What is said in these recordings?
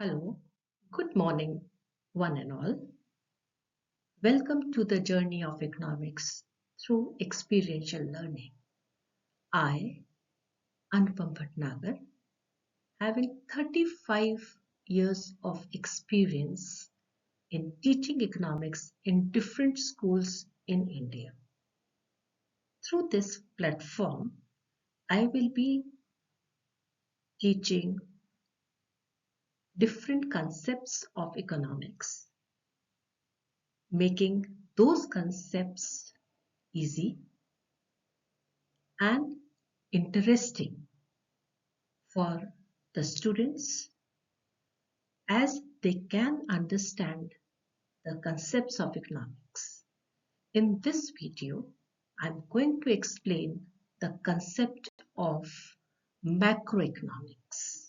Hello, good morning, one and all. Welcome to the journey of economics through experiential learning. I, Anupam Bhatnagar, having 35 years of experience in teaching economics in different schools in India. Through this platform, I will be teaching different concepts of economics, making those concepts easy and interesting for the students as they can understand the concepts of economics. In this video, I'm going to explain the concept of macroeconomics.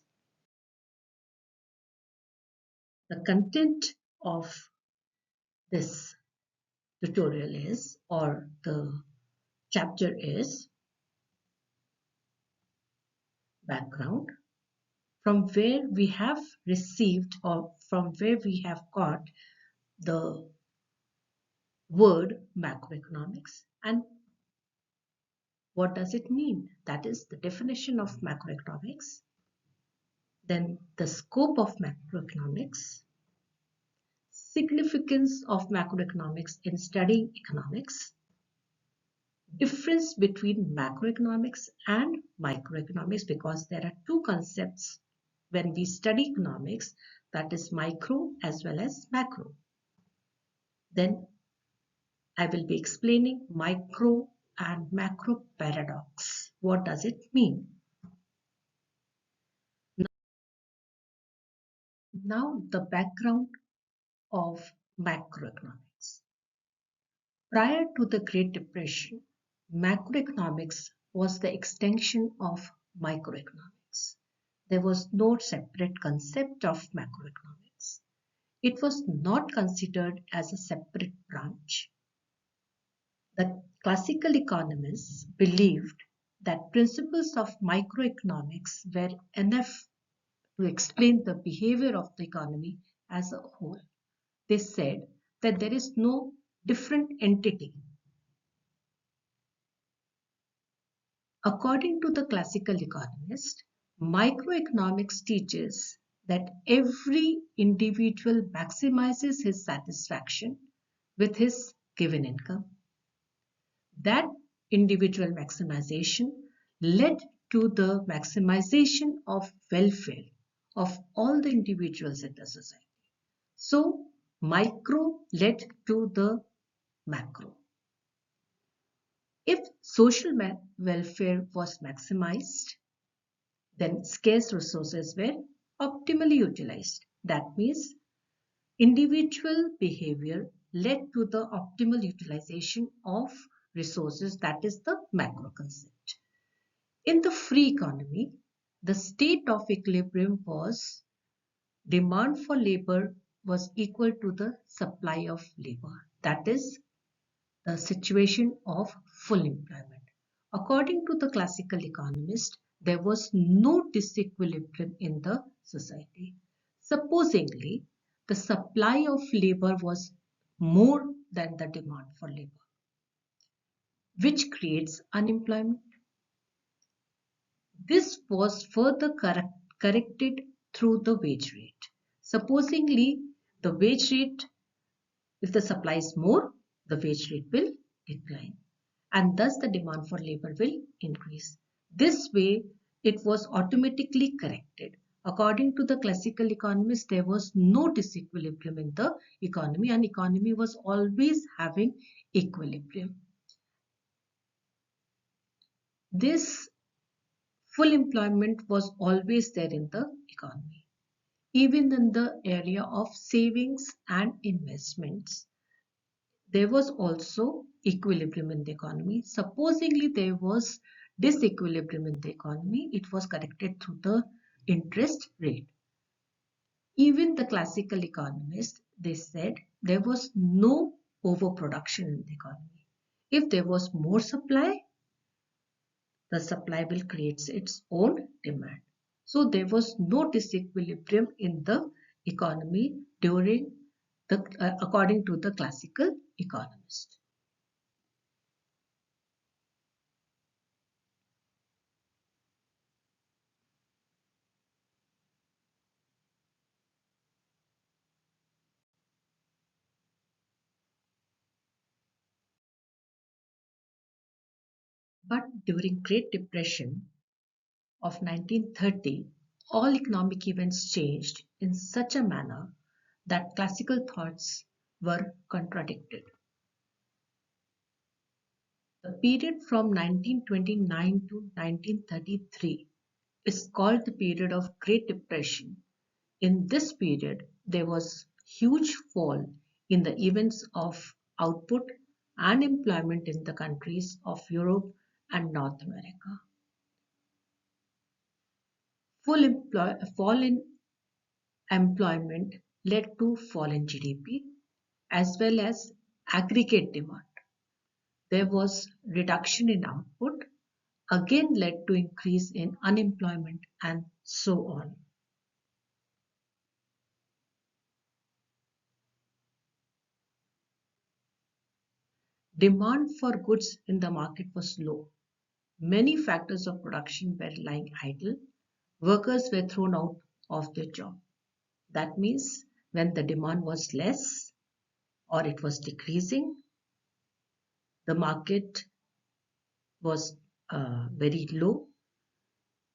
The content of this tutorial is, or the chapter is, background, from where we have received or from where we have got the word macroeconomics and what does it mean? That is the definition of macroeconomics. Then the scope of macroeconomics, significance of macroeconomics in studying economics, difference between macroeconomics and microeconomics, because there are two concepts when we study economics, that is micro as well as macro. Then I will be explaining micro and macro paradox. What does it mean? Now the background of macroeconomics. Prior to the Great Depression, macroeconomics was the extension of microeconomics. There was no separate concept of macroeconomics. It was not considered as a separate branch. The classical economists believed that principles of microeconomics were enough to explain the behavior of the economy as a whole. They said that there is no different entity. According to the classical economist, microeconomics teaches that every individual maximizes his satisfaction with his given income. That individual maximization led to the maximization of welfare of all the individuals in the society. So, micro led to the macro. If social welfare was maximized, then scarce resources were optimally utilized. That means individual behavior led to the optimal utilization of resources, that is the macro concept. In the free economy, the state of equilibrium was demand for labor was equal to the supply of labor. That is the situation of full employment. According to the classical economist, there was no disequilibrium in the society. Supposingly, the supply of labor was more than the demand for labor, which creates unemployment. This was further corrected through the wage rate. Supposingly, the wage rate, if the supply is more, the wage rate will decline, and thus the demand for labor will increase. This way, it was automatically corrected. According to the classical economists, there was no disequilibrium in the economy, and economy was always having equilibrium. This full employment was always there in the economy. Even in the area of savings and investments, there was also equilibrium in the economy. Supposingly there was disequilibrium in the economy, it was corrected through the interest rate. Even the classical economists, they said there was no overproduction in the economy. If there was more supply, the supply will create its own demand. So there was no disequilibrium in the economy during according to the classical economist. But during Great Depression of 1930, all economic events changed in such a manner that classical thoughts were contradicted. The period from 1929 to 1933 is called the period of Great Depression. In this period, there was huge fall in the events of output and employment in the countries of Europe and North America. Fall in employment led to fall in GDP as well as aggregate demand. There was reduction in output, again led to increase in unemployment and so on. Demand for goods in the market was low. Many factors of production were lying idle. Workers were thrown out of their job. That means when the demand was less or it was decreasing, the market was very low.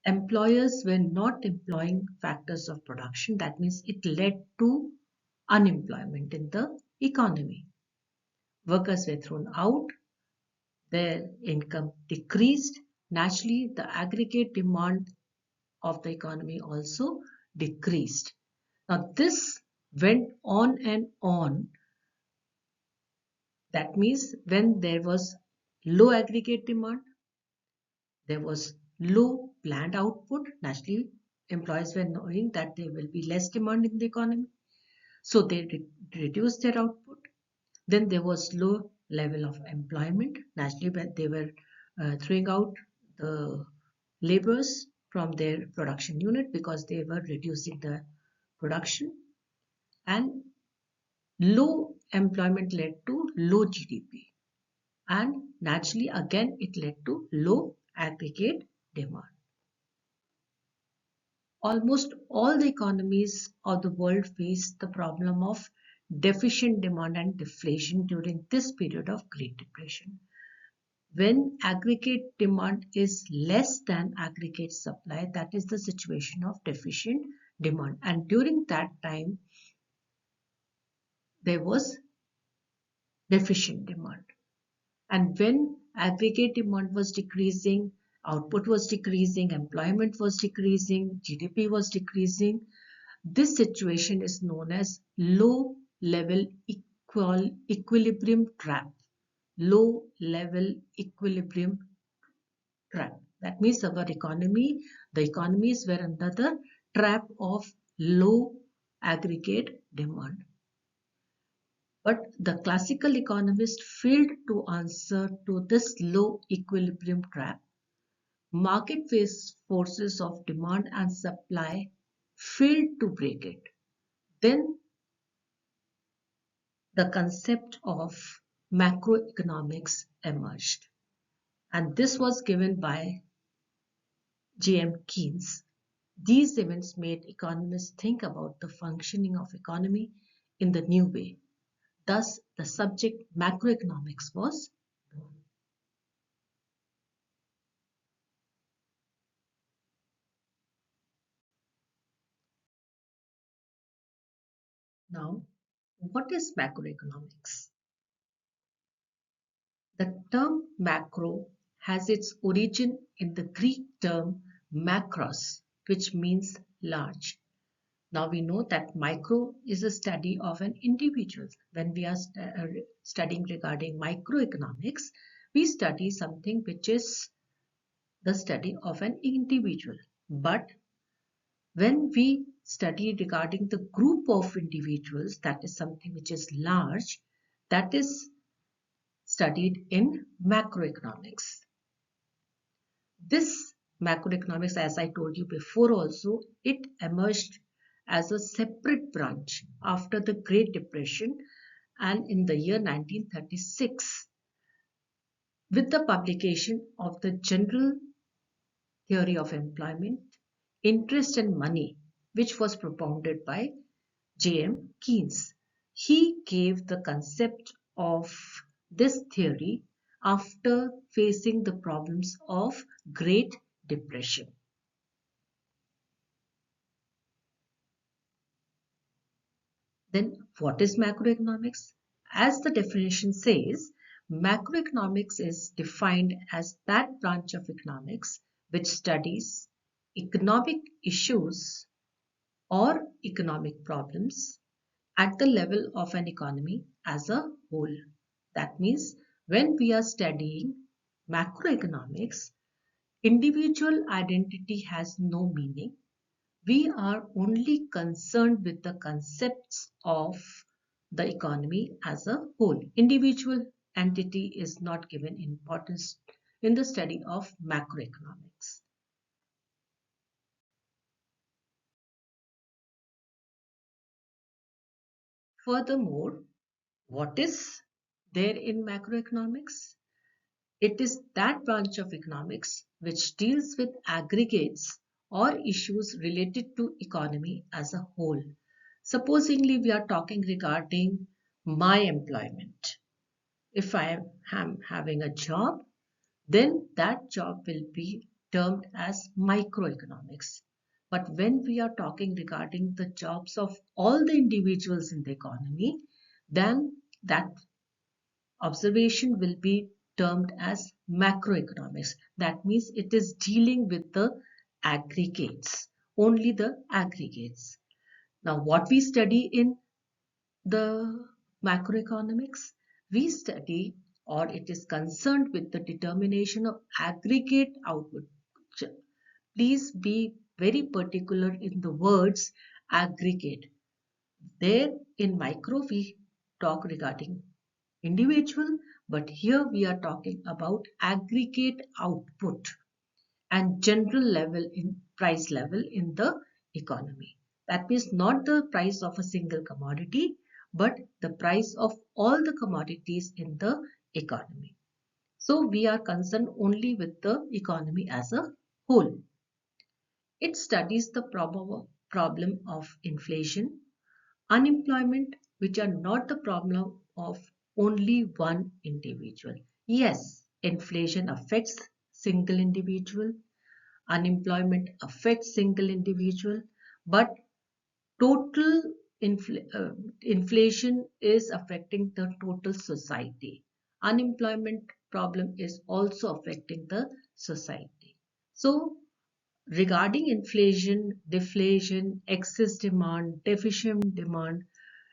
Employers were not employing factors of production. That means it led to unemployment in the economy. Workers were thrown out, their income decreased. Naturally, the aggregate demand of the economy also decreased. Now, this went on and on. That means when there was low aggregate demand, there was low planned output. Naturally, employees were knowing that there will be less demand in the economy, so they reduced their output. Then there was low level of employment. Naturally, when they were throwing out the laborers from their production unit because they were reducing the production, and low employment led to low GDP, and naturally again it led to low aggregate demand. Almost all the economies of the world faced the problem of deficient demand and deflation during this period of Great Depression. When aggregate demand is less than aggregate supply, that is the situation of deficient demand. And during that time, there was deficient demand. And when aggregate demand was decreasing, output was decreasing, employment was decreasing, GDP was decreasing, this situation is known as low level equilibrium trap. Low level equilibrium trap. That means our economy, the economies were under the trap of low aggregate demand. But the classical economist failed to answer to this low equilibrium trap. Market forces of demand and supply failed to break it. Then the concept of macroeconomics emerged. And this was given by J.M. Keynes. These events made economists think about the functioning of economy in the new way. Thus, the subject macroeconomics was born. Now, what is macroeconomics? The term macro has its origin in the Greek term makros, which means large. Now we know that micro is a study of an individual. When we are studying regarding microeconomics, we study something which is the study of an individual. But when we study regarding the group of individuals, that is something which is large, that is studied in macroeconomics. This macroeconomics, as I told you before also, it emerged as a separate branch after the Great Depression and in the year 1936 with the publication of the General Theory of Employment, Interest and Money, which was propounded by J.M. Keynes. He gave the concept of this theory after facing the problems of Great Depression. Then what is macroeconomics? As the definition says, macroeconomics is defined as that branch of economics which studies economic issues or economic problems at the level of an economy as a whole. That means when we are studying macroeconomics, individual identity has no meaning. We are only concerned with the concepts of the economy as a whole. Individual entity is not given importance in the study of macroeconomics. Furthermore, what is there in macroeconomics? It is that branch of economics which deals with aggregates or issues related to economy as a whole. Supposingly, we are talking regarding my employment. If I am having a job, then that job will be termed as microeconomics. But when we are talking regarding the jobs of all the individuals in the economy, then that observation will be termed as macroeconomics. That means it is dealing with the aggregates, only the aggregates. Now, what we study in the macroeconomics? We study or it is concerned with the determination of aggregate output. Please be very particular in the words aggregate. There in micro we talk regarding individual, but here we are talking about aggregate output and general level in price level in the economy. That means not the price of a single commodity, but the price of all the commodities in the economy. So we are concerned only with the economy as a whole. It studies the problem of inflation, unemployment, which are not the problem of only one individual. Yes, inflation affects single individual, unemployment affects single individual, but total inflation is affecting the total society. Unemployment problem is also affecting the society. So regarding inflation, deflation, excess demand, deficient demand,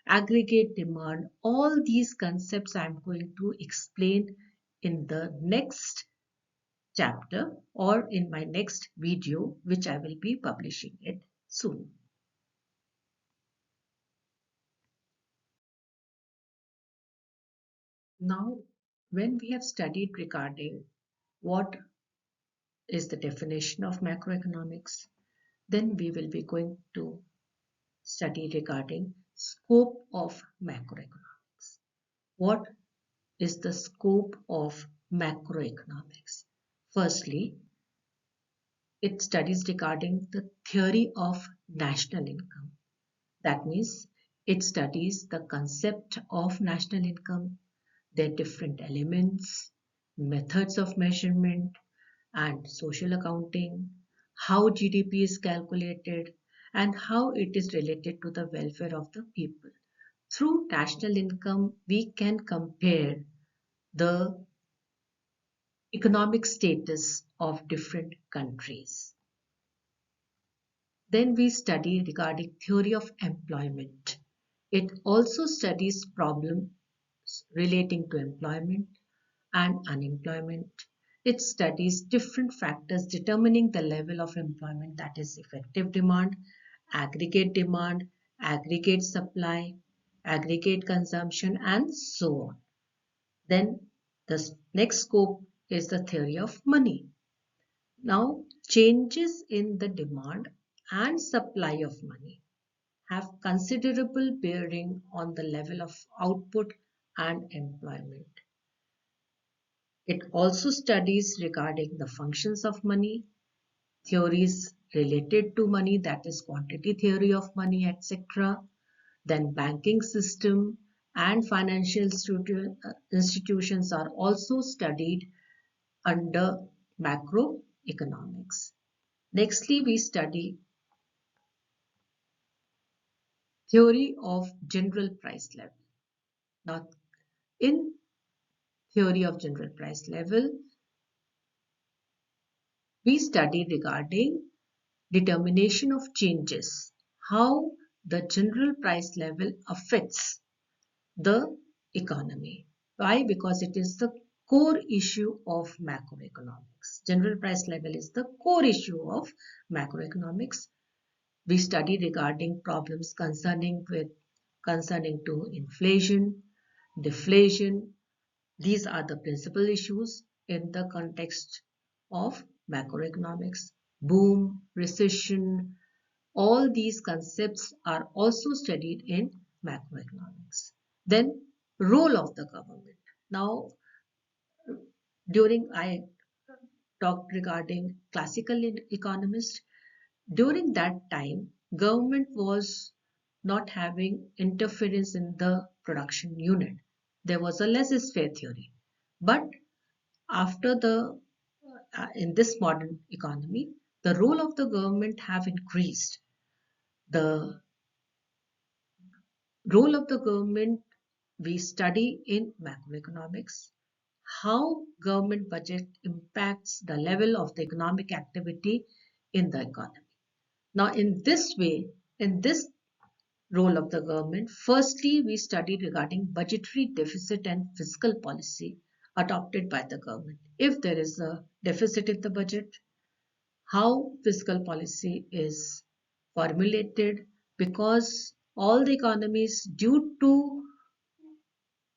aggregate demand, all these concepts I'm going to explain in the next chapter or in my next video, which I will be publishing it soon. Now, when we have studied regarding what is the definition of macroeconomics, then we will be going to study regarding scope of macroeconomics. What is the scope of macroeconomics? Firstly, it studies regarding the theory of national income. That means it studies the concept of national income, their different elements, methods of measurement, and social accounting, how GDP is calculated, and how it is related to the welfare of the people. Through national income, we can compare the economic status of different countries. Then we study regarding theory of employment. It also studies problems relating to employment and unemployment. It studies different factors determining the level of employment, that is effective demand, aggregate supply, aggregate consumption, and so on. Then the next scope is the theory of money. Now, changes in the demand and supply of money. have considerable bearing on the level of output and employment. It also studies regarding the functions of money, theories related to money, that is quantity theory of money, etc. Then banking system and financial institutions are also studied under macroeconomics. Nextly, we study theory of general price level. Now, in theory of general price level, we study regarding determination of changes, how the general price level affects the economy. Why? Because it is the core issue of macroeconomics. General price level is the core issue of macroeconomics. We study regarding problems concerning to inflation, deflation. These are the principal issues in the context of macroeconomics. Boom, recession, all these concepts are also studied in macroeconomics. Then role of the government. Now, during I talked regarding classical economist, during that time, government was not having interference in the production unit. There was a laissez-faire theory. But after the in this modern economy, the role of the government have increased. The role of the government we study in macroeconomics, how government budget impacts the level of the economic activity in the economy. Now, in this way, in this role of the government, firstly, we study regarding budgetary deficit and fiscal policy adopted by the government. If there is a deficit in the budget, how fiscal policy is formulated, because all the economies, due to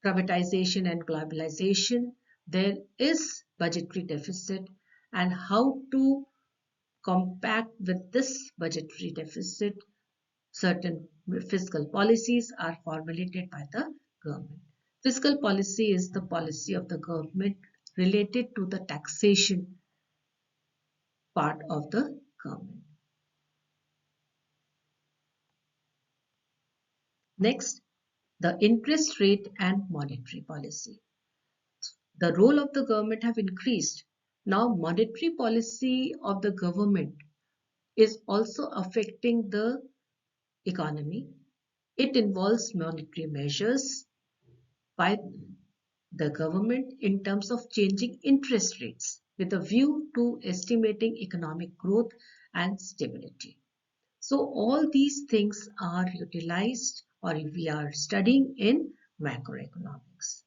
privatization and globalization, there is budgetary deficit, and how to compact with this budgetary deficit, certain fiscal policies are formulated by the government. Fiscal policy is the policy of the government related to the taxation part of the government. Next, the interest rate and monetary policy. The role of the government have increased. Now, monetary policy of the government is also affecting the economy. It involves monetary measures by the government in terms of changing interest rates with a view to estimating economic growth and stability. So all these things are utilized or we are studying in macroeconomics.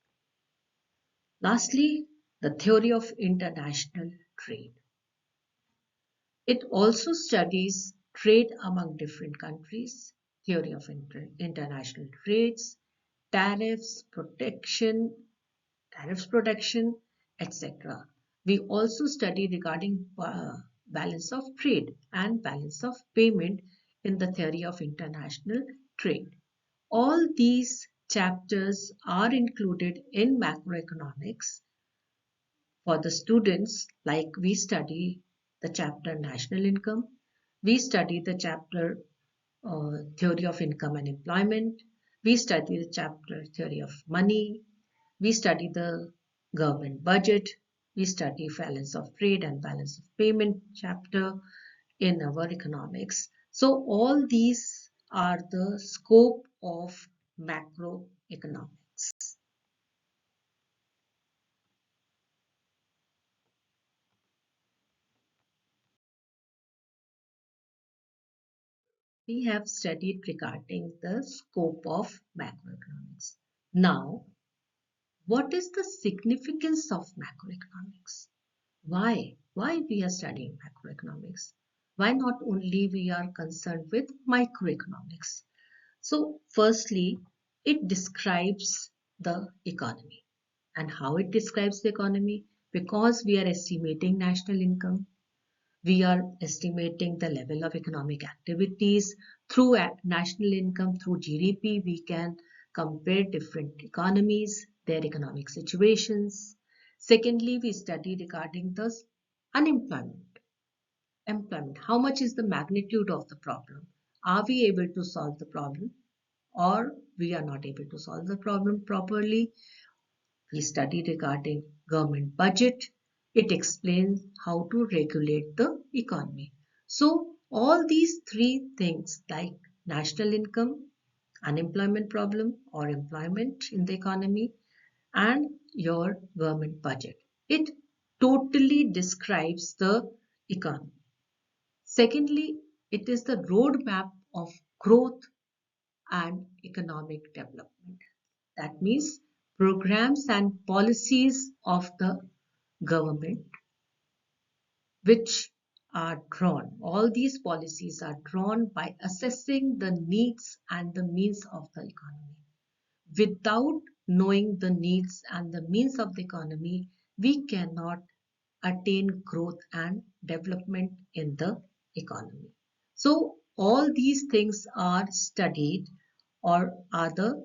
Lastly, the theory of international trade. It also studies trade among different countries, theory of international trades, tariffs, protection, etc. We also study regarding balance of trade and balance of payment in the theory of international trade. All these chapters are included in macroeconomics for the students. Like we study the chapter national income, we study the chapter theory of income and employment, we study the chapter theory of money, we study the government budget, we study balance of trade and balance of payment chapter in our economics. So all these are the scope of macroeconomics. We have studied regarding the scope of macroeconomics. Now, what is the significance of macroeconomics? Why we are studying macroeconomics? Why not only we are concerned with microeconomics? So firstly, it describes the economy. And how it describes the economy? Because we are estimating national income, we are estimating the level of economic activities Through national income, through GDP, we can compare different economies, their economic situations. Secondly, we study regarding the unemployment, employment. How much is the magnitude of the problem? Are we able to solve the problem, or we are not able to solve the problem properly? We study regarding government budget. It explains how to regulate the economy. So all these three things like national income, unemployment problem or employment in the economy, and your government budget. It totally describes the economy. Secondly, it is the roadmap of growth and economic development. That means programs and policies of the government which are drawn. All these policies are drawn by assessing the needs and the means of the economy. Without knowing the needs and the means of the economy, we cannot attain growth and development in the economy. So all these things are studied or are the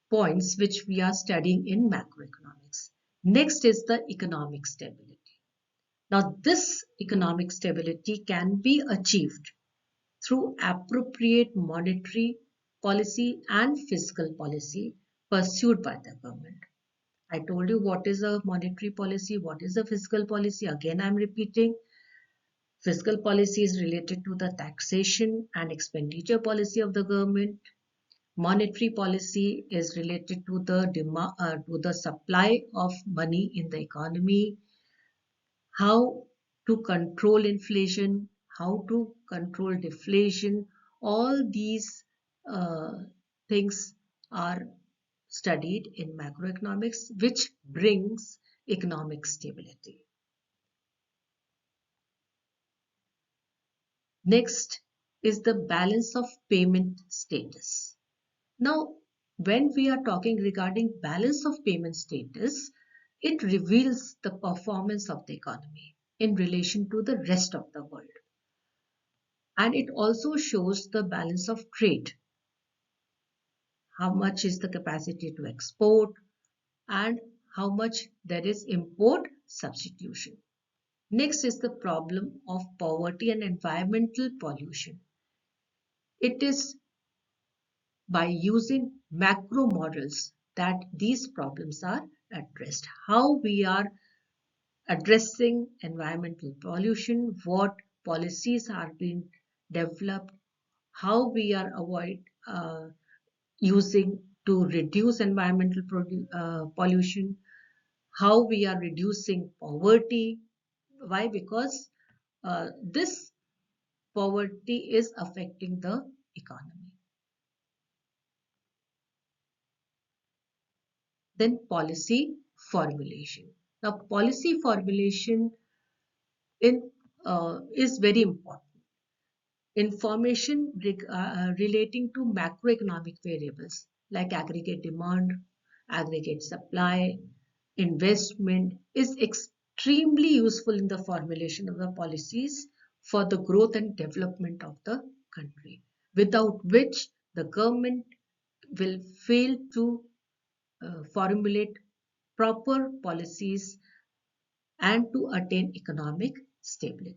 points which we are studying in macroeconomics. Next is the economic stability. Now, this economic stability can be achieved through appropriate monetary policy and fiscal policy pursued by the government. I told you what is a monetary policy, what is a fiscal policy. Again, I'm repeating. Fiscal policy is related to the taxation and expenditure policy of the government. Monetary policy is related to the supply of money in the economy, how to control inflation, how to control deflation. All these uh, things are studied in macroeconomics, which brings economic stability. Next is the balance of payment status. Now, when we are talking regarding balance of payment status, it reveals the performance of the economy in relation to the rest of the world. And it also shows the balance of trade. How much is the capacity to export and how much there is import substitution. Next is the problem of poverty and environmental pollution. It is by using macro models that these problems are addressed. How we are addressing environmental pollution, what policies are being developed, how we are using to reduce environmental pollution, how we are reducing poverty. Why? Because this poverty is affecting the economy. Then policy formulation. Now, policy formulation is very important. Information relating to macroeconomic variables like aggregate demand, aggregate supply, investment is extremely useful in the formulation of the policies for the growth and development of the country, without which the government will fail to formulate proper policies and to attain economic stability.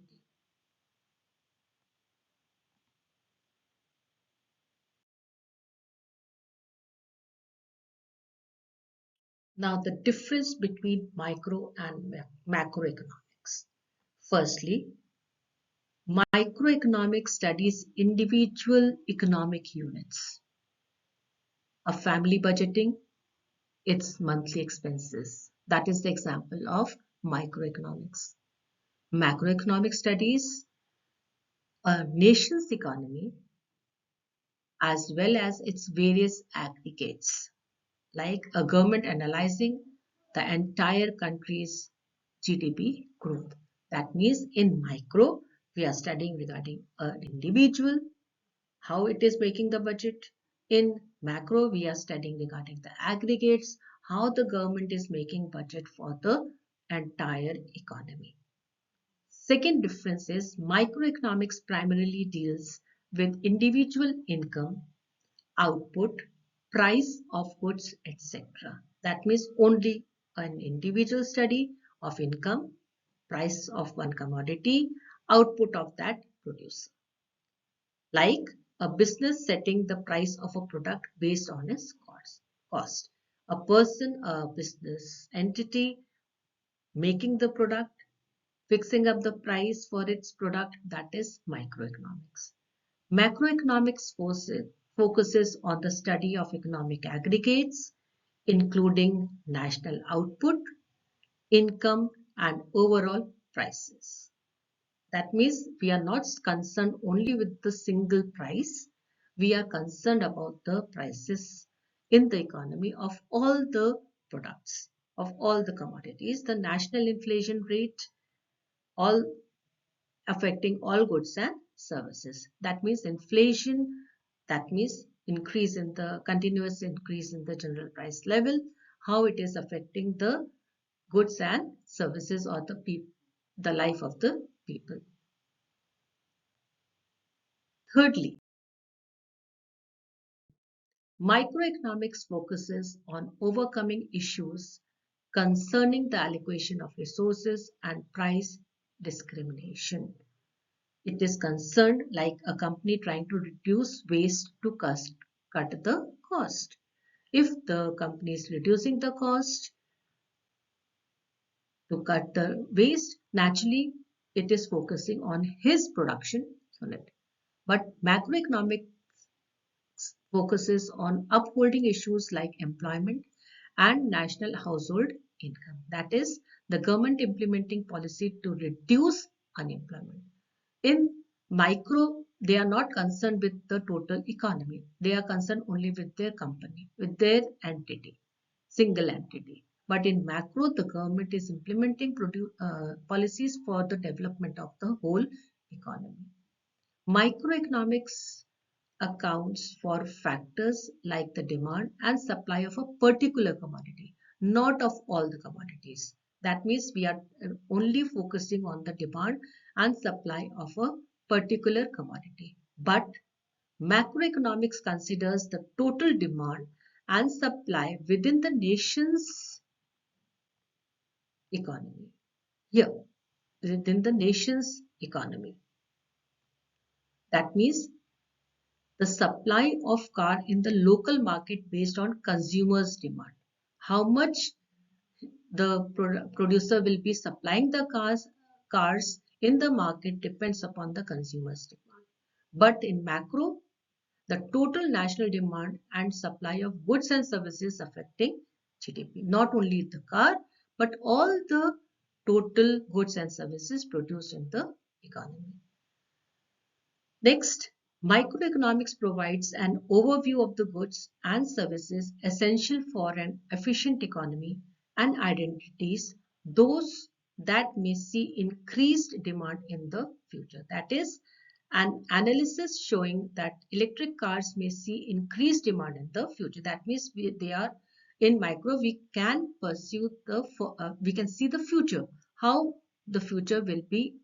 Now, the difference between micro and macroeconomics. Firstly, microeconomics studies individual economic units. A family budgeting its monthly expenses. That is the example of microeconomics. Macroeconomic studies a nation's economy as well as its various aggregates, like a government analyzing the entire country's GDP growth. That means in micro, we are studying regarding an individual, how it is making the budget. In macro, we are studying regarding the aggregates, how the government is making budget for the entire economy. Second difference is microeconomics primarily deals with individual income, output, price of goods, etc. That means only an individual study of income, price of one commodity, output of that producer. Like a business setting the price of a product based on its cost. A person, a business entity making the product, fixing up the price for its product, that is microeconomics. Macroeconomics focuses on the study of economic aggregates, including national output, income, and overall prices. That means we are not concerned only with the single price. We are concerned about the prices in the economy of all the products, of all the commodities, the national inflation rate, all affecting all goods and services. That means inflation, that means continuous increase in the general price level, how it is affecting the goods and services or the life of the people. Thirdly, microeconomics focuses on overcoming issues concerning the allocation of resources and price discrimination. It is concerned like a company trying to reduce waste to cut the cost. If the company is reducing the cost to cut the waste, naturally it is focusing on his production unit. But macroeconomics focuses on upholding issues like employment and national household income. That is, the government implementing policy to reduce unemployment. In micro, they are not concerned with the total economy. They are concerned only with their company, with their entity, single entity. But in macro, the government is implementing policies for the development of the whole economy. Microeconomics accounts for factors like the demand and supply of a particular commodity, not of all the commodities. That means we are only focusing on the demand and supply of a particular commodity. But macroeconomics considers the total demand and supply within the nation's economy. Here, within the nation's economy. That means the supply of car in the local market based on consumers' demand. How much the producer will be supplying the cars in the market depends upon the consumer's demand. But in macro, the total national demand and supply of goods and services affecting GDP. Not only the car, but all the total goods and services produced in the economy. Next, microeconomics provides an overview of the goods and services essential for an efficient economy and identities those that may see increased demand in the future. That is, an analysis showing that electric cars may see increased demand in the future. That means they are in micro, we can pursue we can see the future, how the future will be,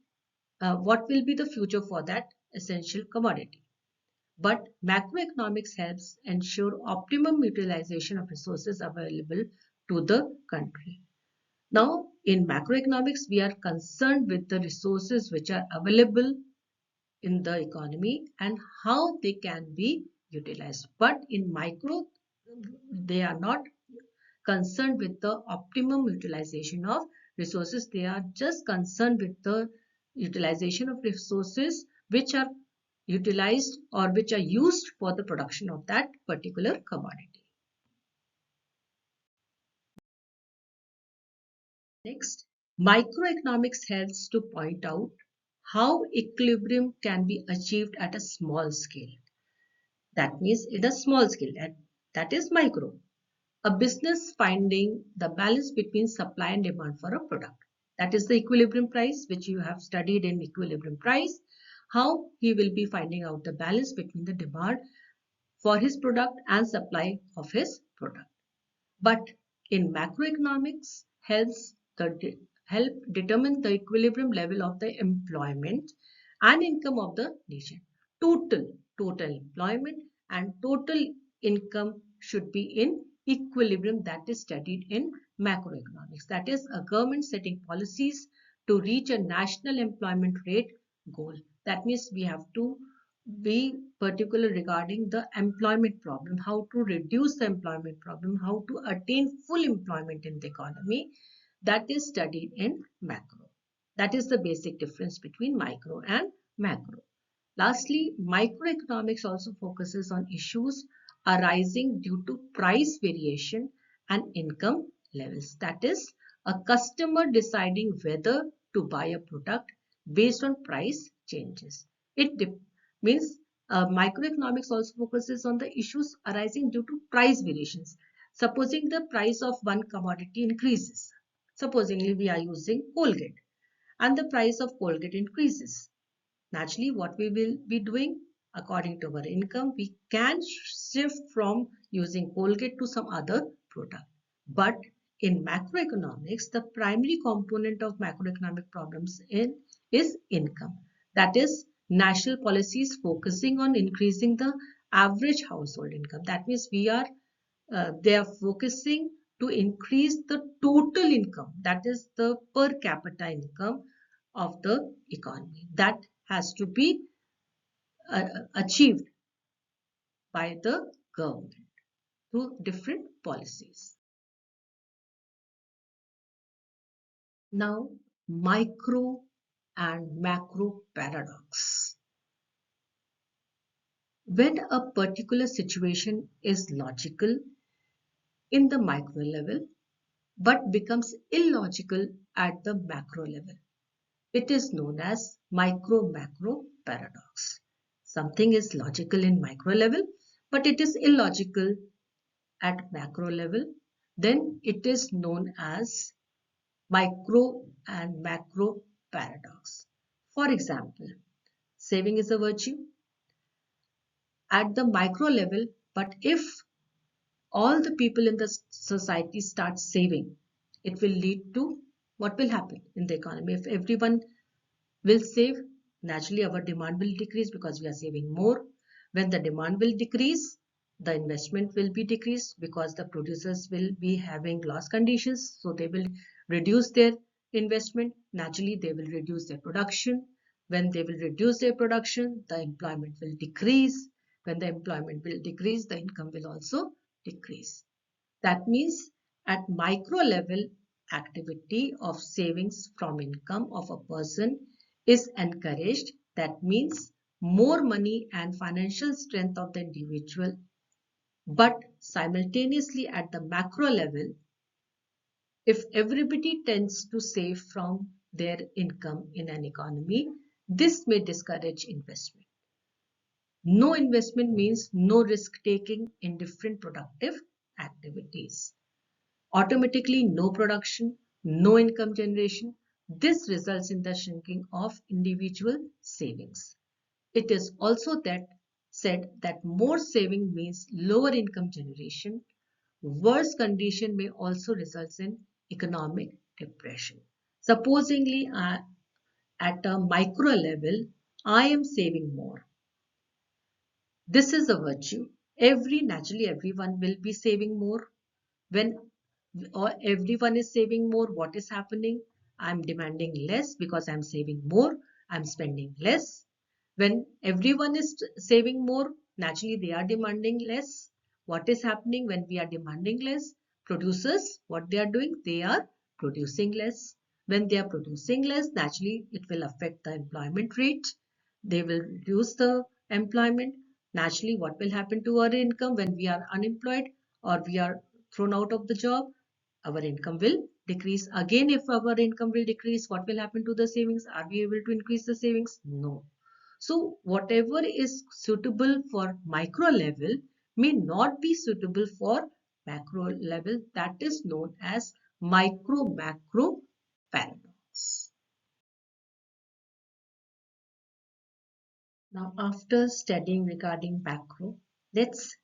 what will be the future for that essential commodity. But macroeconomics helps ensure optimum utilization of resources available to the country. Now, in macroeconomics, we are concerned with the resources which are available in the economy and how they can be utilized. But in micro, they are not concerned with the optimum utilization of resources. They are just concerned with the utilization of resources which are utilized or which are used for the production of that particular commodity. Next, microeconomics helps to point out how equilibrium can be achieved at a small scale. That means in a small scale, that is micro. A business finding the balance between supply and demand for a product. That is the equilibrium price, which you have studied in equilibrium price. How he will be finding out the balance between the demand for his product and supply of his product. But in macroeconomics, help determine the equilibrium level of the employment and income of the nation. total employment and total income should be in equilibrium. That is studied in macroeconomics. That is a government setting policies to reach a national employment rate goal. That means we have to be particular regarding the employment problem, how to reduce the employment problem, how to attain full employment in the economy. That is studied in macro. That is the basic difference between micro and macro. Lastly, microeconomics also focuses on issues arising due to price variation and income levels. That is, a customer deciding whether to buy a product based on price changes. It means microeconomics also focuses on the issues arising due to price variations. Supposing the price of one commodity increases, supposingly we are using Colgate, and the price of Colgate increases. Naturally, what we will be doing according to our income, we can shift from using Colgate to some other product. But in macroeconomics, the primary component of macroeconomic problems is income. That is, national policies focusing on increasing the average household income. That means they are focusing to increase the total income. That is the per capita income of the economy. That has to be achieved by the government through different policies. Now, micro and macro paradox. When a particular situation is logical in the micro level but becomes illogical at the macro level, it is known as micro-macro paradox. Something is logical in micro level, but it is illogical at macro level, then it is known as micro and macro paradox. For example, saving is a virtue at the micro level, but if all the people in the society start saving, it will lead to what will happen in the economy. If everyone will save, naturally our demand will decrease because we are saving more. When the demand will decrease, the investment will be decreased because the producers will be having loss conditions. So they will reduce their investment. Naturally, they will reduce their production. When they will reduce their production, the employment will decrease. When the employment will decrease, the income will also decrease. That means at micro level, activity of savings from income of a person is encouraged. That means more money and financial strength of the individual. But simultaneously at the macro level, if everybody tends to save from their income in an economy, this may discourage investment. No investment means no risk taking in different productive activities. Automatically, no production, no income generation. This results in the shrinking of individual savings. It is also said that more saving means lower income generation. Worse condition may also result in economic depression. Supposingly, at a micro level, I am saving more. This is a virtue. Naturally, everyone will be saving more. When everyone is saving more, what is happening? I'm demanding less because I'm saving more. I'm spending less. When everyone is saving more, naturally they are demanding less. What is happening when we are demanding less? Producers, what they are doing? They are producing less. When they are producing less, naturally it will affect the employment rate. They will reduce the employment. Naturally, what will happen to our income when we are unemployed or we are thrown out of the job? Our income will decrease. Again, if our income will decrease, what will happen to the savings? Are we able to increase the savings? No. So whatever is suitable for micro level may not be suitable for macro level. That is known as micro-macro paradox. Now, after studying regarding macro, let's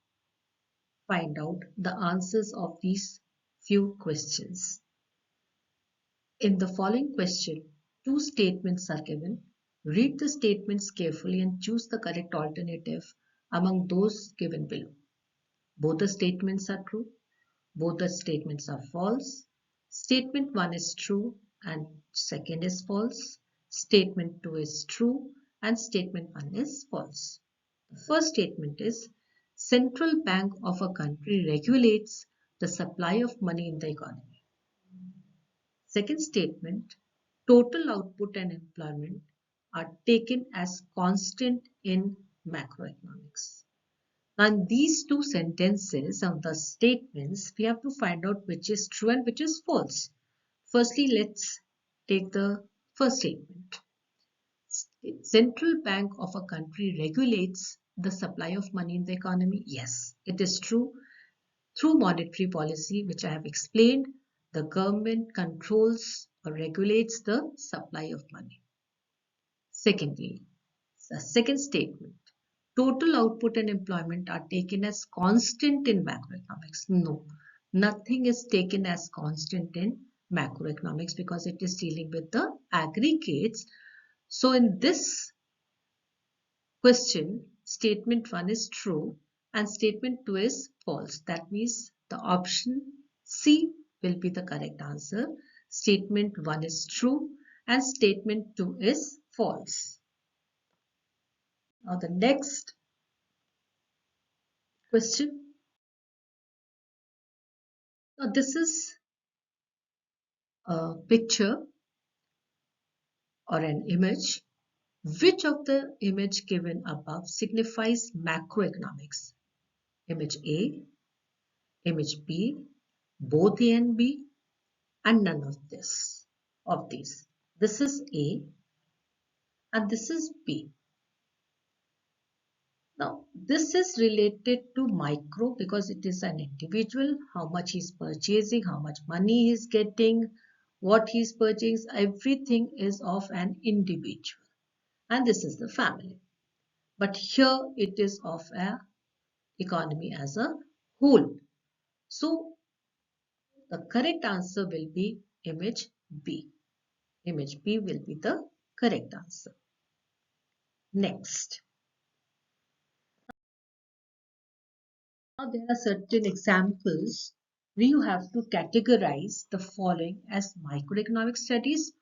find out the answers of these few questions. In the following question, two statements are given. Read the statements carefully and choose the correct alternative among those given below. Both the statements are true. Both the statements are false. Statement 1 is true and second is false. Statement 2 is true and statement 1 is false. The first statement is Central Bank of a country regulates the supply of money in the economy. Second statement, total output and employment are taken as constant in macroeconomics. Now, in these two sentences of the statements, we have to find out which is true and which is false. Firstly, let's take the first statement. Central Bank of a country regulates the supply of money in the economy. Yes, it is true. Through monetary policy, which I have explained, the government controls or regulates the supply of money. Secondly, the second statement, total output and employment are taken as constant in macroeconomics. No, nothing is taken as constant in macroeconomics because it is dealing with the aggregates. So in this question, statement 1 is true and statement 2 is false. That means the option C will be the correct answer. Statement 1 is true and statement 2 is false. Now the next question. Now this is a picture or an image. Which of the image given above signifies macroeconomics? Image A, image B, both A and B, and none of these. This is A and this is B. Now, this is related to micro because it is an individual, how much he's purchasing, how much money he's getting, what he's purchasing, everything is of an individual. And this is the family. But here it is of an economy as a whole. So, the correct answer will be image B. Image B will be the correct answer. Next. Now there are certain examples where you have to categorize the following as microeconomic studies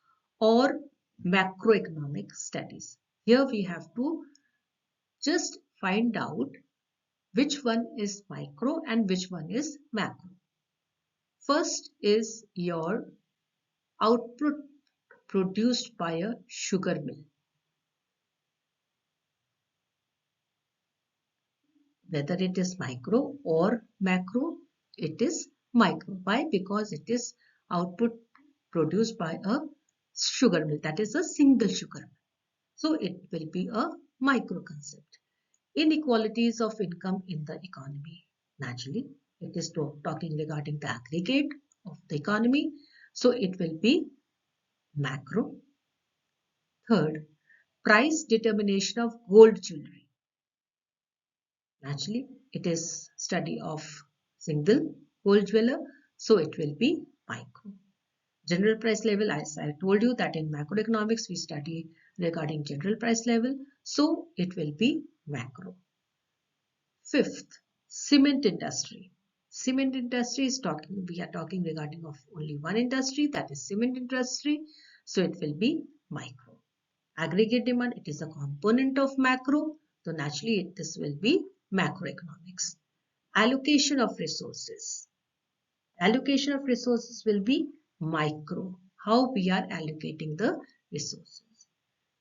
or macroeconomic studies. Here we have to just find out which one is micro and which one is macro. First is your output produced by a sugar mill. Whether it is micro or macro, it is micro. Why? Because it is output produced by a sugar mill, that is a single sugar mill. So it will be a micro concept. Inequalities of income in the economy. Naturally, it is talking regarding the aggregate of the economy. So it will be macro. Third, price determination of gold jewelry. Naturally, it is study of single gold jeweler, so it will be micro. General price level, as I told you that in macroeconomics we study regarding general price level, so it will be macro. Fifth, cement industry. Cement industry is we are talking regarding of only one industry, that is cement industry, so it will be micro. Aggregate demand, it is a component of macro, so naturally this will be macroeconomics. Allocation of resources. Allocation of resources will be micro. How we are allocating the resources.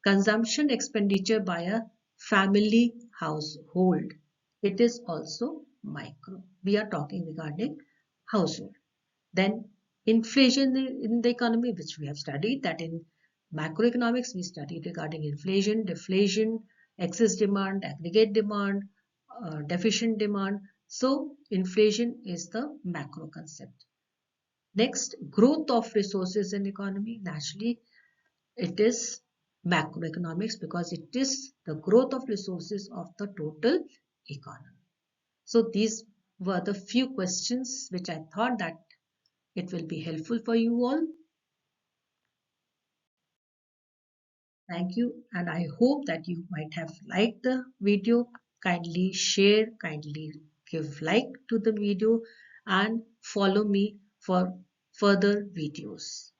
Consumption expenditure by a family household. It is also micro. We are talking regarding household. Then inflation in the economy, which we have studied, that in macroeconomics we studied regarding inflation, deflation, excess demand, aggregate demand, deficient demand. So inflation is the macro concept. Next, growth of resources in economy. Naturally, it is macroeconomics because it is the growth of resources of the total economy. So these were the few questions which I thought that it will be helpful for you all. Thank you, and I hope that you might have liked the video. Kindly share, kindly give like to the video, and follow me for further videos.